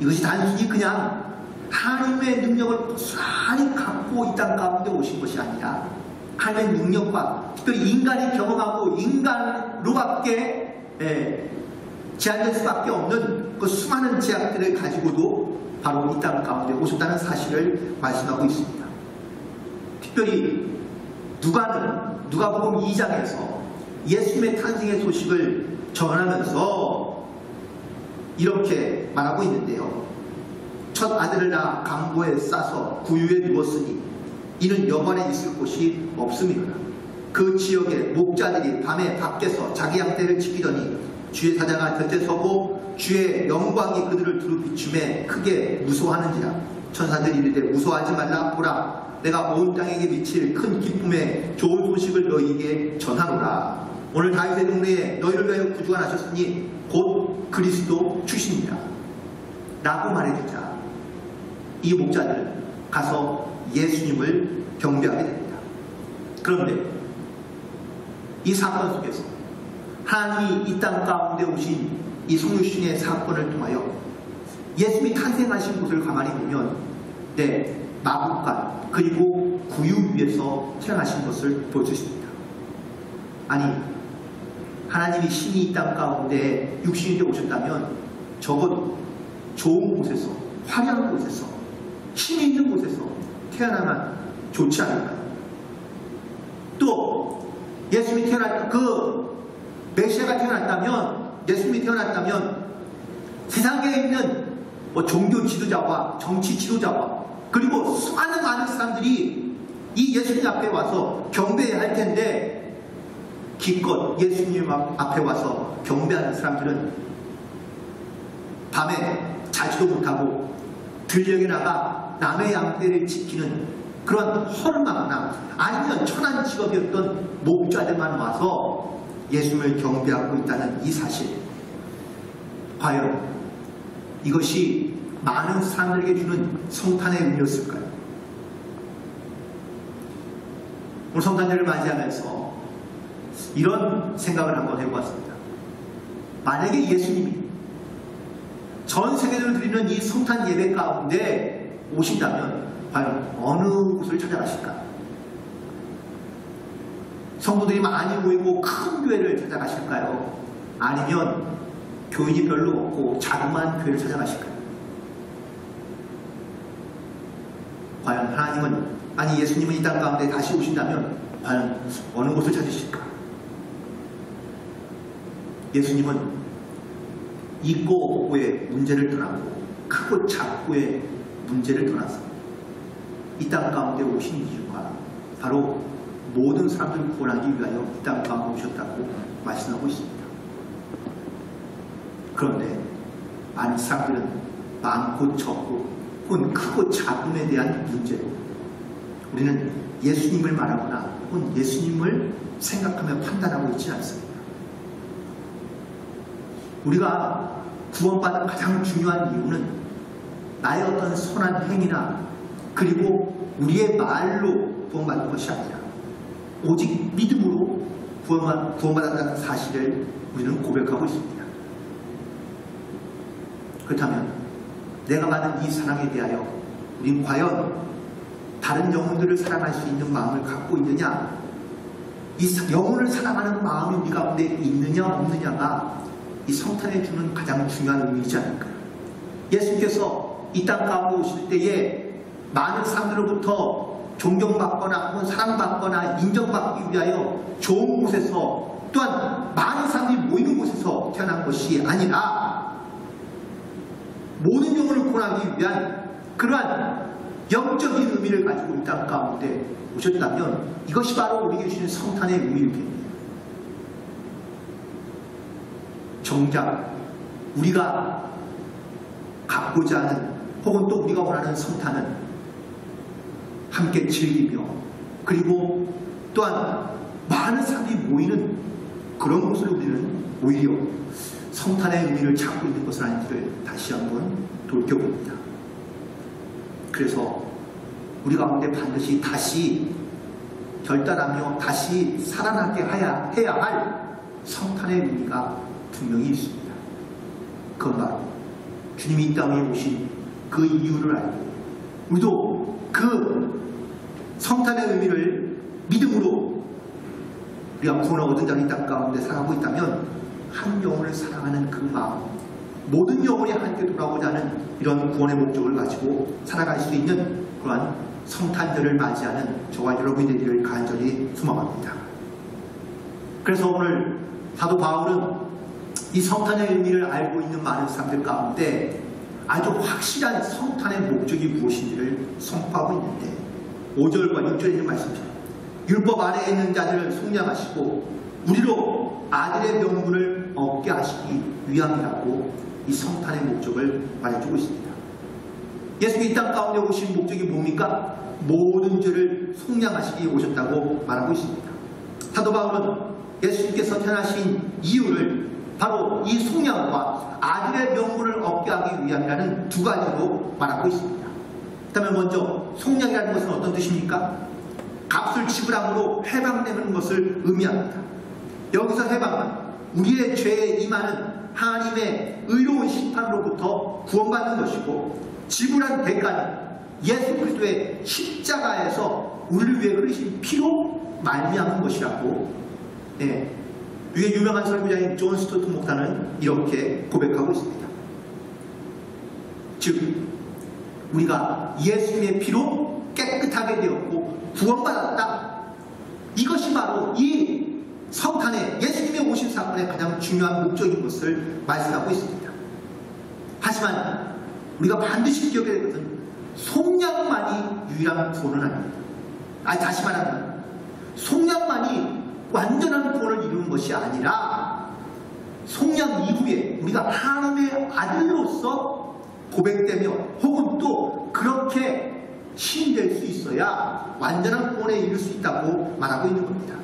이것이 단순히 그냥 하나님의 능력을 고스란히 갖고 이 땅 가운데 오신 것이 아니라 하나님의 능력과 특별히 인간이 경험하고 인간으로밖에 제한될 수밖에 없는 그 수많은 제약들을 가지고도 바로 이 땅 가운데 오셨다는 사실을 말씀하고 있습니다. 특별히 누가복음 2장에서 예수님의 탄생의 소식을 전하면서 이렇게 말하고 있는데요. 첫 아들을 낳아 강보에 싸서 구유에 누웠으니 이는 여관에 있을 곳이 없음이로라. 그 지역의 목자들이 밤에 밖에서 자기 양떼를 지키더니 주의 사자가 곁에 서고 주의 영광이 그들을 두루 비춤에 크게 무서워하는지라. 천사들이 이르되 무서워하지 말라. 보라 내가 온 땅에게 미칠 큰 기쁨의 좋은 소식을 너희에게 전하노라. 오늘 다윗의 동네에 너희를 위하여 구주가 나셨으니 곧 그리스도 출신이라 라고 말해주자 이 목자들은 가서 예수님을 경배하게 됩니다. 그런데 이 사건 속에서 하나님이 이 땅 가운데 오신 이 성육신의 사건을 통하여 예수님이 탄생하신 곳을 가만히 보면 마국간 그리고 구유 위에서 태어나신 것을 볼 수 있습니다. 아니 하나님이 신이 이 땅 가운데 육신이 되어 오셨다면 적어도 좋은 곳에서, 화려한 곳에서, 힘이 있는 곳에서 태어나면 좋지 않을까요? 또 예수님이 태어났다, 메시아가 태어났다면, 예수님이 태어났다면 세상에 있는 종교 지도자와 정치 지도자와 그리고 수많은 많은 사람들이 이 예수님 앞에 와서 경배해야 할 텐데 기껏 예수님 앞에 와서 경배하는 사람들은 밤에 자지도 못하고 들녘에 나가 남의 양떼를 지키는 그런 허름하거나 아니면 천한 직업이었던 목자들만 와서 예수님을 경배하고 있다는 이 사실, 과연 이것이 많은 사람들에게 주는 성탄의 의미였을까요? 오늘 성탄절을 맞이하면서 이런 생각을 한번 해보았습니다. 만약에 예수님이 전 세계를 드리는 이 성탄 예배 가운데 오신다면 과연 어느 곳을 찾아가실까? 성도들이 많이 모이고 큰 교회를 찾아가실까요? 아니면 교인이 별로 없고 자그마한 교회를 찾아가실까요? 과연 하나님은, 아니 예수님은 이 땅 가운데 다시 오신다면 과연 어느 곳을 찾으실까? 예수님은 있고 없고의 문제를 떠나고 크고 작고의 문제를 떠나서 이 땅 가운데 오신 이유가 바로 모든 사람들을 구원하기 위하여 이 땅 가운데 오셨다고 말씀하고 있습니다. 그런데 많은 사람들은 많고 적고 혹은 크고 작음에 대한 문제로 우리는 예수님을 말하거나 혹은 예수님을 생각하며 판단하고 있지 않습니다. 우리가 구원받는 가장 중요한 이유는 나의 어떤 선한 행위나 그리고 우리의 말로 구원받는 것이 아니라 오직 믿음으로 구원받았다는 사실을 우리는 고백하고 있습니다. 그렇다면 내가 받은 이 사랑에 대하여 우린 과연 다른 영혼들을 사랑할 수 있는 마음을 갖고 있느냐, 이 영혼을 사랑하는 마음이 우리 가운데 있느냐 없느냐가 이 성탄에 주는 가장 중요한 의미이지 않을까요? 예수님께서 이 땅 가운데 오실 때에 많은 사람들로부터 존경받거나 혹은 사랑받거나 인정받기 위하여 좋은 곳에서 또한 많은 사람들이 모이는 곳에서 태어난 것이 아니라 모든 영혼을 구원하기 위한 그러한 영적인 의미를 가지고 이 땅 가운데 오셨다면 이것이 바로 우리에게 주신 성탄의 의미입니다. 정작 우리가 갖고자 하는 혹은 또 우리가 원하는 성탄은 함께 즐기며 그리고 또한 많은 사람들이 모이는 그런 곳을 우리는 오히려 성탄의 의미를 찾고 있는 것은 아닌지를 다시 한번 돌켜봅니다. 그래서 우리 가운데 반드시 다시 결단하며 다시 살아나게 해야 할 성탄의 의미가 분명히 있습니다. 그건 바로 주님이 이 땅에 오신 그 이유를 알고 우리도 그 성탄의 의미를 믿음으로 우리가 구원을 얻은 자는 이 땅 가운데 살아가고 있다면 한 영혼을 사랑하는 그 마음, 모든 영혼이 함께 돌아오고자 하는 이런 구원의 목적을 가지고 살아갈 수 있는 그러한 성탄절을 맞이하는 저와 여러분이 되기를 간절히 소망합니다. 그래서 오늘 사도 바울은 이 성탄의 의미를 알고 있는 많은 사람들 가운데 아주 확실한 성탄의 목적이 무엇인지를 선포하고 있는데 5절과 6절에 있는 말씀처럼 율법 아래에 있는 자들을 속량하시고 우리로 아들의 명분을 얻게 하시기 위함이라고 이 성탄의 목적을 말해주고 있습니다. 예수님이 이 땅 가운데 오신 목적이 뭡니까? 모든 죄를 속량하시기 오셨다고 말하고 있습니다. 사도 바울은 예수님께서 태어나신 이유를 바로 이 속량과 아들의 명분을 얻게 하기 위함이라는 두 가지로 말하고 있습니다. 그렇다면 먼저 속량이라는 것은 어떤 뜻입니까? 값을 지불함으로 해방되는 것을 의미합니다. 여기서 해방은 우리의 죄에 임하는 하나님의 의로운 심판으로부터 구원받는 것이고 지불한 대가는 예수 그리스도의 십자가에서 우리를 위해 흘리신 피로 말미암은 것이라고 이게 유명한 설교자인 존 스토트 목사는 이렇게 고백하고 있습니다. 즉 우리가 예수님의 피로 깨끗하게 되었고 구원받았다. 이것이 바로 이 성탄에 예수님의 오신 사건의 가장 중요한 목적인 것을 말씀하고 있습니다. 하지만 우리가 반드시 기억해야 될 것은 속량만이 유일한 구원은 아닙니다. 다시 말하면 속량만이 완전한 구원을 이루는 것이 아니라 속량 이후에 우리가 하나님의 아들로서 고백되며 혹은 또 그렇게 신될 수 있어야 완전한 구원에 이를 수 있다고 말하고 있는 겁니다.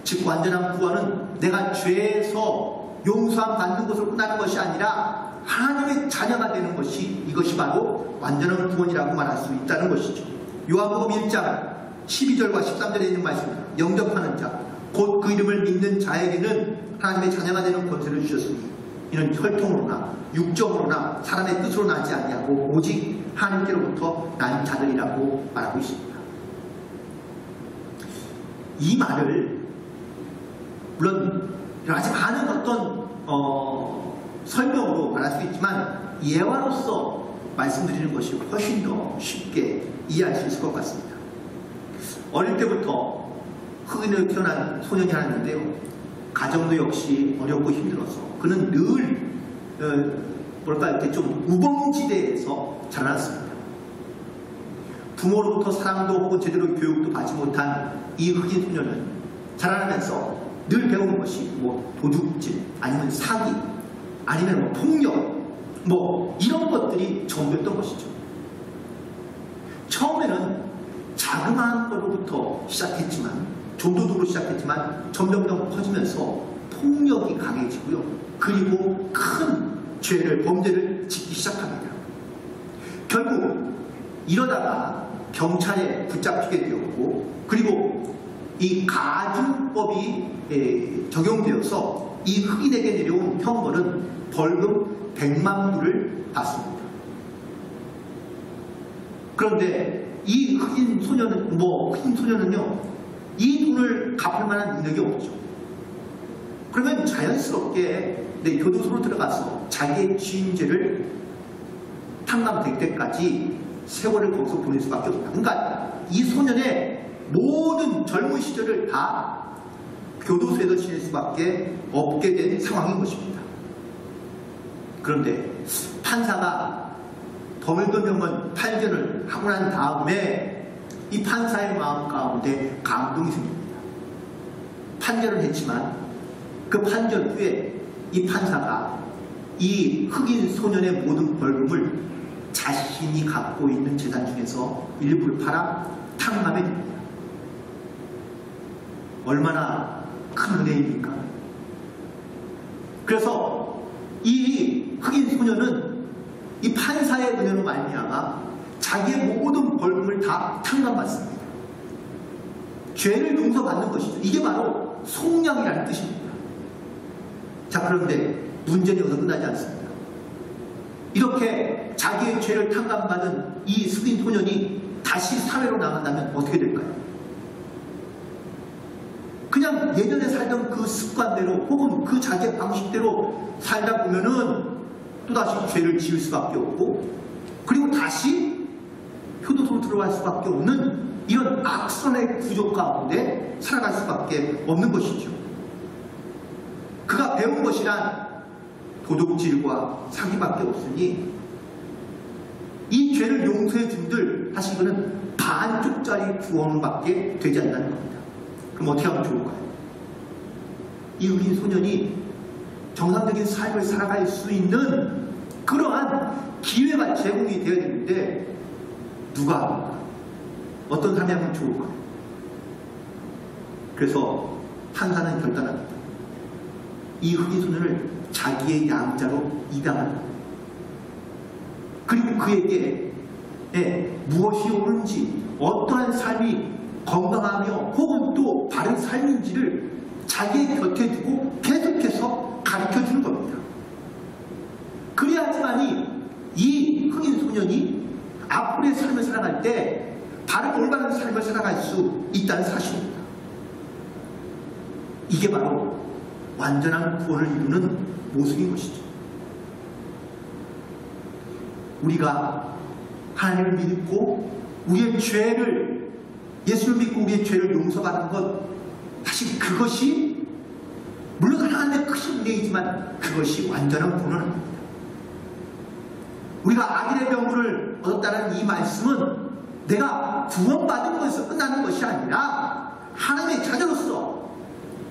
즉 완전한 구원은 내가 죄에서 용서함 받는 것으로 끝나는 것이 아니라 하나님의 자녀가 되는 것이, 이것이 바로 완전한 구원이라고 말할 수 있다는 것이죠. 요한복음 1장 12절과 13절에 있는 말씀입니다. 영접하는 자, 곧 그 이름을 믿는 자에게는 하나님의 자녀가 되는 권세를 주셨으니 이는 혈통으로나 육정으로나 사람의 뜻으로 나지 아니하고 오직 하나님께로부터 난 자들이라고 말하고 있습니다. 이 말을 물론 여러 가지 많은 어떤 설명으로 말할 수 있지만 예화로서 말씀드리는 것이 훨씬 더 쉽게 이해할 수 있을 것 같습니다. 어릴 때부터 흑인으로 태어난 소년이 하나 있는데요. 가정도 역시 어렵고 힘들어서 그는 늘 이렇게 좀 우범지대에서 자라났습니다. 부모로부터 사랑도 혹은 제대로 교육도 받지 못한 이 흑인 소년은 자라나면서 늘 배우는 것이 뭐 도둑질, 아니면 사기, 아니면 뭐 폭력, 뭐 이런 것들이 전부였던 것이죠. 처음에는 자그마한 것로부터 시작했지만, 조도둑으로 시작했지만 점점 커지면서 폭력이 강해지고요. 그리고 큰 죄를, 범죄를 짓기 시작합니다. 결국 이러다가 경찰에 붙잡히게 되었고, 그리고 이 가중법이 적용되어서 이 흑인에게 내려온 형벌은 벌금 100만 불을 받습니다. 그런데 이 흑인 소년은요, 이 돈을 갚을 만한 능력이 없죠. 그러면 자연스럽게 교도소로 들어가서 자기의 지인죄를 탕감될 때까지 세월을 거기서 보낼 수밖에 없다. 그러니까 이 소년의 모든 젊은 시절을 다 교도소에서 지낼 수밖에 없게 된 상황인 것입니다. 그런데 판사가 더물더명은 판결을 하고 난 다음에 이 판사의 마음 가운데 감동이 생깁니다. 판결을 했지만 그 판결 후에 이 판사가 이 흑인 소년의 모든 벌금을 자신이 갖고 있는 재산 중에서 일부를 팔아 탕감해 줍니다. 얼마나 큰 은혜입니까? 그래서 이 흑인 소년은 이 판사의 은혜로 말미암아 자기의 모든 벌금을 다 탕감받습니다. 죄를 용서받는 것이죠. 이게 바로 속량이라는 뜻입니다. 자, 그런데 문제는 여기서 끝나지 않습니다. 이렇게 자기의 죄를 탕감받은 이 흑인 소년이 다시 사회로 나간다면 어떻게 될까요? 그냥 예전에 살던 그 습관대로 혹은 그 자기의 방식대로 살다 보면은 또다시 죄를 지을 수밖에 없고, 그리고 다시 효도소로 들어갈 수밖에 없는 이런 악선의 구조 가운데 살아갈 수밖에 없는 것이죠. 그가 배운 것이란 도둑질과 사기밖에 없으니 이 죄를 용서해 준들 사실 이거는 반쪽짜리 구원밖에 되지 않는다는 겁니다. 그럼 어떻게 하면 좋을까요? 이 흑인 소년이 정상적인 삶을 살아갈 수 있는 그러한 기회가 제공이 되어야 되는데 누가 합니까? 어떤 삶이 하면 좋을까요? 그래서 판사는 결단합니다. 이 흑인 소년을 자기의 양자로 입양합니다. 그리고 그에게 무엇이 옳은지, 어떠한 삶이 건강하며 혹은 또 바른 삶인지를 자기의 곁에 두고 계속해서 가르쳐주는 겁니다. 그래야지만이 이 흑인 소년이 앞으로의 삶을 살아갈 때 바른 올바른 삶을 살아갈 수 있다는 사실입니다. 이게 바로 완전한 구원을 이루는 모습인 것이죠. 우리가 하나님을 믿고 우리의 죄를, 예수를 믿고 우리의 죄를 용서받는 것, 사실 그것이 물론 하나님의 크신 은혜이지만 그것이 완전한 구원은 아닙니다. 우리가 악인의 병고를 얻었다는 이 말씀은 내가 구원받은 것에서 끝나는 것이 아니라 하나님의 자녀로서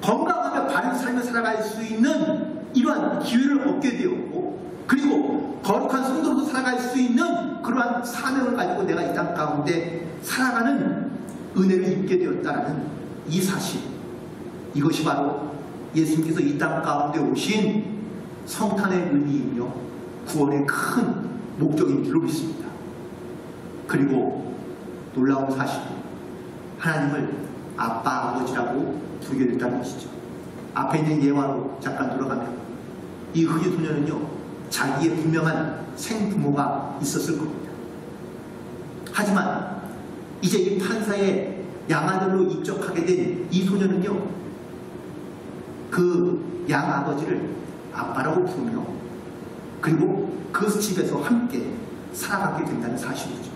건강하며 바른 삶을 살아갈 수 있는 이러한 기회를 얻게 되었고, 그리고 거룩한 성도로서 살아갈 수 있는 그러한 사명을 가지고 내가 이 땅 가운데 살아가는 은혜를 입게 되었다는 이 사실, 이것이 바로 예수님께서 이 땅 가운데 오신 성탄의 의미이며 구원의 큰 목적인 줄로 믿습니다. 그리고 놀라운 사실은 하나님을 아빠, 아버지라고 부르게 됐다는 것이죠. 앞에 있는 예화로 잠깐 돌아가면 이 흑인 소녀는요, 자기의 분명한 생부모가 있었을 겁니다. 하지만 이제 이 판사의 양아들로 입적하게 된 이 소녀는요, 그 양아버지를 아빠라고 부르며 그리고 그 집에서 함께 살아가게 된다는 사실이죠.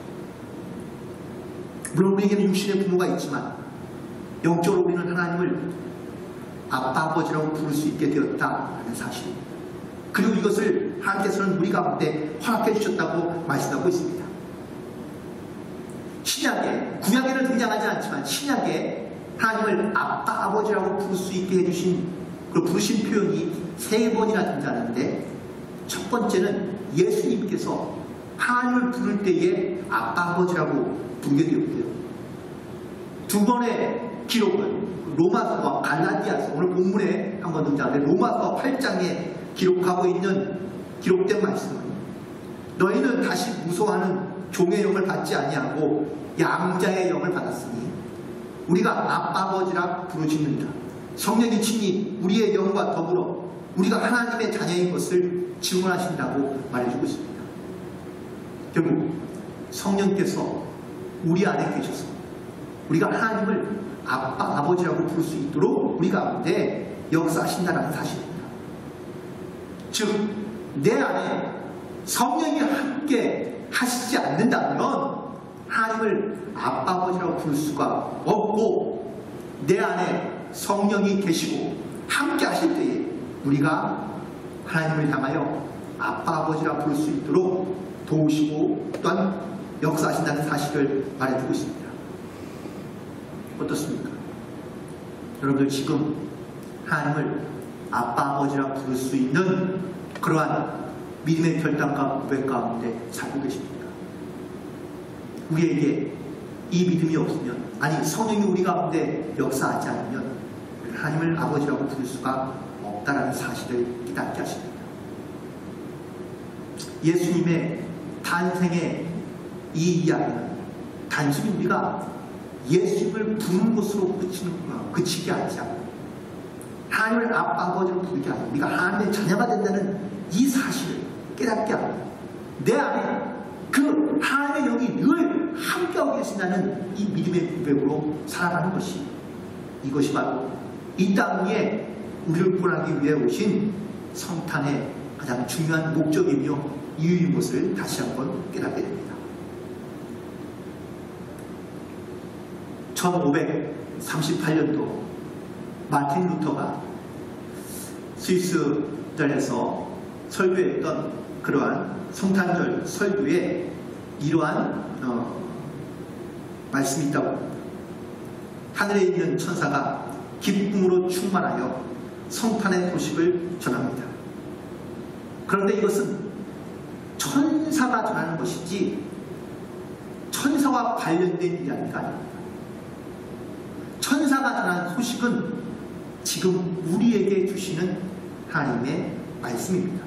물론 우리에게는 육신의 부모가 있지만 영적으로 우리는 하나님을 아빠, 아버지라고 부를 수 있게 되었다는 사실입니다. 그리고 이것을 하나님께서는 우리 가운데 허락해 주셨다고 말씀하고 있습니다. 신약에, 구약에는 등장하지 않지만 신약에 하나님을 아빠, 아버지라고 부를 수 있게 해주신 그 부르신 표현이 3번이나 등장하는데, 첫 번째는 예수님께서 하나님을 부를 때에 아빠, 아버지라고 부르게 되었고요. 두 번의 기록은 로마서와 갈라디아서, 오늘 본문에 한번 등장하는데 로마서 8장에 기록하고 있는 기록된 말씀은 너희는 다시 무서워하는 종의 영을 받지 아니하고 양자의 영을 받았으니 우리가 아빠, 아버지라 부르짖는다. 성령이 친히 우리의 영과 더불어 우리가 하나님의 자녀인 것을 증언하신다고 말해주고 있습니다. 결국 성령께서 우리 안에 계셔서 우리가 하나님을 아빠, 아버지라고 부를 수 있도록 우리 가운데 역사하신다는 사실입니다. 즉, 내 안에 성령이 함께 하시지 않는다면 하나님을 아빠, 아버지라고 부를 수가 없고, 내 안에 성령이 계시고 함께 하실 때에 우리가 하나님을 향하여 아빠, 아버지라고 부를 수 있도록 도우시고 또한 역사하신다는 사실을 말해주고 있습니다. 어떻습니까? 여러분들 지금 하나님을 아빠, 아버지라 부를 수 있는 그러한 믿음의 결단과 고백 가운데 살고 계십니까? 우리에게 이 믿음이 없으면, 아니 성령이 우리 가운데 역사하지 않으면 하나님을 아버지라고 부를 수가 없다는 사실을 깨닫게 하십니다. 예수님의 탄생의 이 이야기는 단순히 우리가 예수님을 부르는 것으로 그치게 하지 않고 하나님을 아빠, 아버지로 부르게 하고 우리가 하나님의 자녀가 된다는 이 사실을 깨닫게 하고 내 안에 그 하나님의 영이 늘 함께하고 계신다는 이 믿음의 고백으로 살아가는 것이, 이것이 바로 이 땅 위에 우리를 구원하기 위해 오신 성탄의 가장 중요한 목적이며 이유인 것을 다시 한번 깨닫게 됩니다. 1538년도 마틴 루터가 스위스전에서 설교했던 그러한 성탄절 설교에 이러한 말씀이 있다고 합니다. 하늘에 있는 천사가 기쁨으로 충만하여 성탄의 소식을 전합니다. 그런데 이것은 천사가 전하는 것이지 천사와 관련된 이야기가 아닙니다. 천사가 전하는 소식은 지금 우리에게 주시는 하나님의 말씀입니다.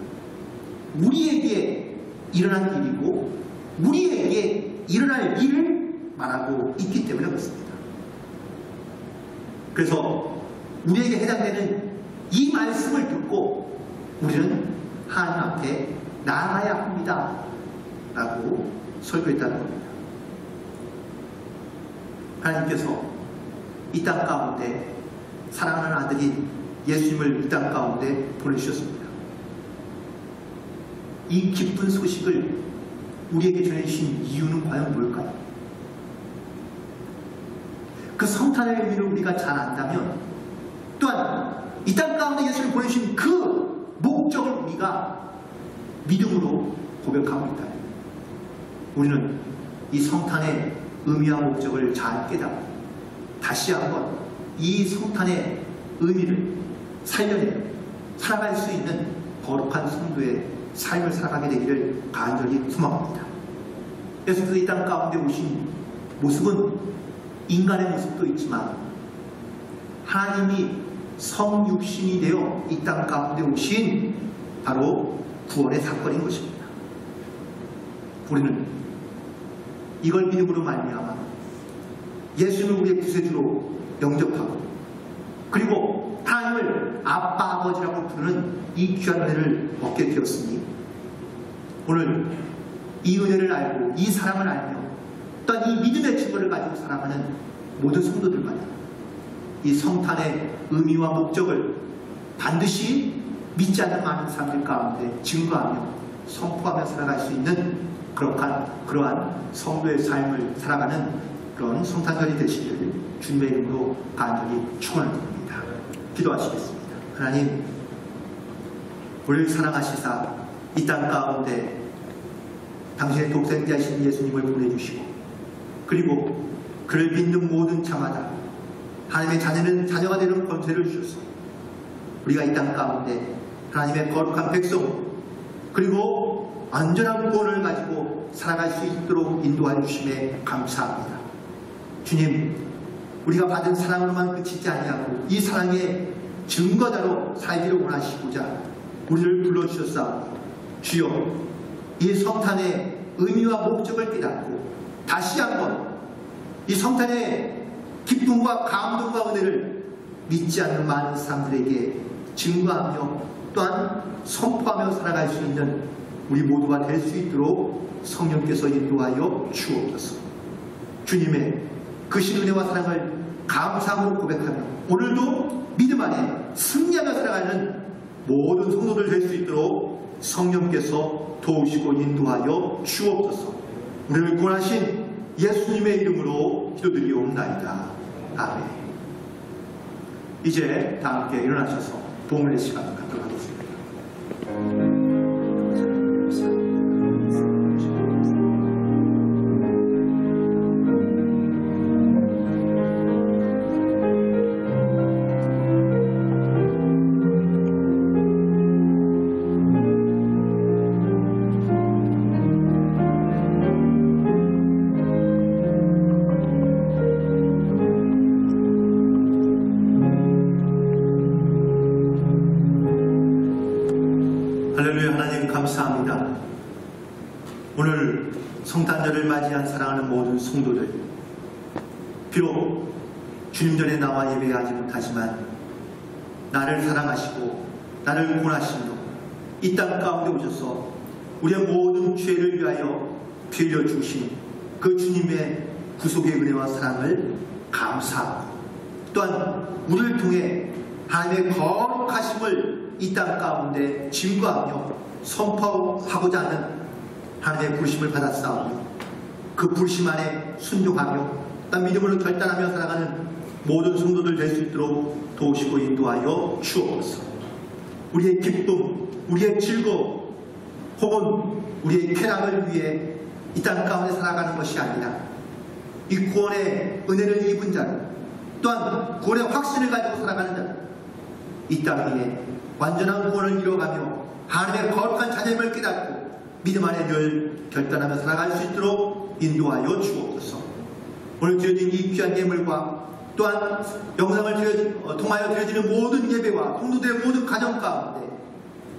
우리에게 일어난 일이고 우리에게 일어날 일을 말하고 있기 때문에 그렇습니다. 그래서 우리에게 해당되는 이 말씀을 듣고 우리는 하나님 앞에 나아가야 합니다 라고 설교했다는 겁니다. 하나님께서 이 땅 가운데 사랑하는 아들인 예수님을 이 땅 가운데 보내주셨습니다. 이 기쁜 소식을 우리에게 전해주신 이유는 과연 뭘까요? 그 성탄의 의미를 우리가 잘 안다면, 또한 이 땅 가운데 예수를 보내주신 그 목적을 우리가 믿음으로 고백하고 있다. 우리는 이 성탄의 의미와 목적을 잘 깨닫고 다시 한번 이 성탄의 의미를 살려내며 살아갈 수 있는 거룩한 성도의 삶을 살아가게 되기를 간절히 소망합니다. 예수께서 이 땅 가운데 오신 모습은 인간의 모습도 있지만 하나님이 성육신이 되어 이 땅 가운데 오신 바로 구원의 사건인 것입니다. 우리는 이걸 믿음으로 말미암아 예수님을 우리의 구세주로 영접하고 그리고 하나님을 아빠 아버지라고 부르는 이 귀한 은혜를 얻게 되었으니 오늘 이 은혜를 알고 이 사랑을 알며 또한 이 믿음의 증거를 가지고 살아가는 모든 성도들마다 이 성탄의 의미와 목적을 반드시 믿지 않는 많은 사람들 가운데 증거하며 선포하며 살아갈 수 있는 그러한 성도의 삶을 살아가는 그런 성탄절이 되시기를 주님의 이름으로 간절히 축원합니다. 기도하시겠습니다. 하나님, 우리를 사랑하시사 이 땅 가운데 당신의 독생자이신 예수님을 보내주시고 그리고 그를 믿는 모든 자마다 하나님의 자녀가 되는 권세를 주셔서 우리가 이 땅 가운데 하나님의 거룩한 백성 그리고 안전한 구원을 가지고 살아갈 수 있도록 인도해 주심에 감사합니다. 주님, 우리가 받은 사랑으로만 그치지 아니하고 이 사랑의 증거자로 살기를 원하시고자 우리를 불러주셨사오니 주여, 이 성탄의 의미와 목적을 깨닫고 다시 한번 이 성탄의 기쁨과 감동과 은혜를 믿지 않는 많은 사람들에게 증거하며 또한 선포하며 살아갈 수 있는 우리 모두가 될 수 있도록 성령께서 인도하여 주옵소서. 주님의 크신 은혜와 사랑을 감사함으로 고백하며 오늘도 믿음 안에 승리하며 살아가는 모든 성도들 될 수 있도록 성령께서 도우시고 인도하여 주옵소서. 우리를 구원하신 예수님의 이름으로 기도드리옵나이다. 아멘. 이제 다 함께 일어나셔서 봉헌의 시간을 갖도록 하겠습니다. 할렐루야. 하나님 감사합니다. 오늘 성탄절을 맞이한 사랑하는 모든 성도들, 비록 주님 전에 나와 예배하지 못하지만 나를 사랑하시고 나를 구원하시며 이 땅 가운데 오셔서 우리의 모든 죄를 위하여 피 흘려 주신 그 주님의 구속의 은혜와 사랑을 감사하고 또한 우리를 통해 하나님의 거룩하심을 이 땅 가운데 증거하며 선포하고자 하는 하나님의 부르심을 받았사오며 그 부르심 안에 순종하며 또 믿음으로 결단하며 살아가는 모든 성도들 될 수 있도록 도우시고 인도하여 주옵소서. 우리의 기쁨, 우리의 즐거움 혹은 우리의 쾌락을 위해 이 땅 가운데 살아가는 것이 아니라 이 구원의 은혜를 입은 자로 또한 구원의 확신을 가지고 살아가는 자로 이 땅 위에 완전한 구원을 이루어가며 하나님의 거룩한 자녀임을 깨닫고 믿음 안에 늘 결단하며 살아갈 수 있도록 인도하여 주옵소서. 오늘 드려진 이 귀한 예물과 또한 영상을 통하여 드려지는 모든 예배와 성도들의 모든 가정 가운데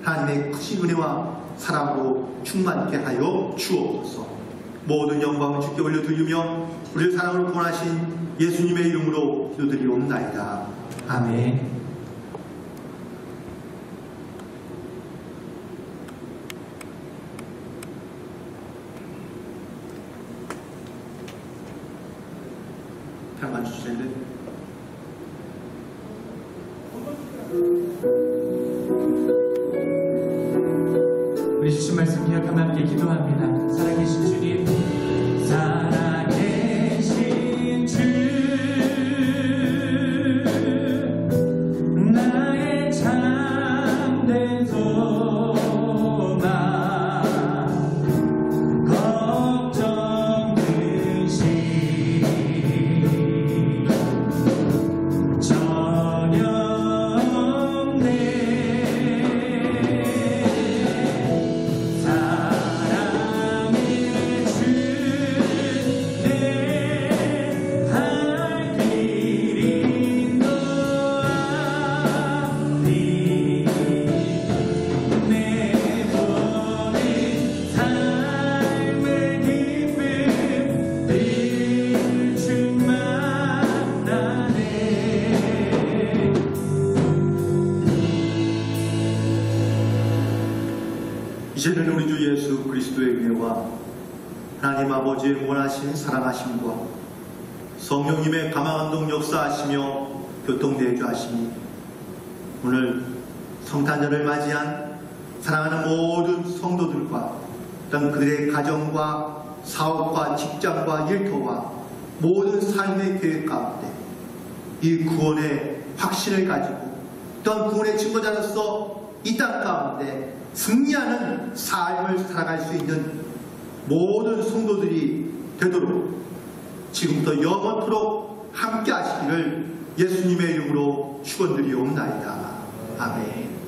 하나님의 크신 은혜와 사랑으로 충만케 하여 주옵소서. 모든 영광을 주께 올려드리며 우리를 사랑으로 구원하신 예수님의 이름으로 기도드리옵나이다. 아멘. 평안 주시는데 우리 주신 말씀 기억하며 함께 기도합니다. 살아계신 주님, 살아계신 주, 나의 참된 소망, 걱정 근심 전혀 없네. 사랑의 주 이제는 우리 주 예수 그리스도의 은혜와 하나님 아버지의 원하신 사랑하심과 성령님의 감화감동 역사하시며 교통대주 하시니 오늘 성탄절을 맞이한 사랑하는 모든 성도들과 또한 그들의 가정과 사업과 직장과 일터와 모든 삶의 계획 가운데 이 구원의 확신을 가지고 또한 구원의 증거자로서 이 땅 가운데 승리하는 삶을 살아갈 수 있는 모든 성도들이 되도록 지금부터 영원토록 함께 하시기를 예수님의 이름으로 축원드리옵나이다. 아멘.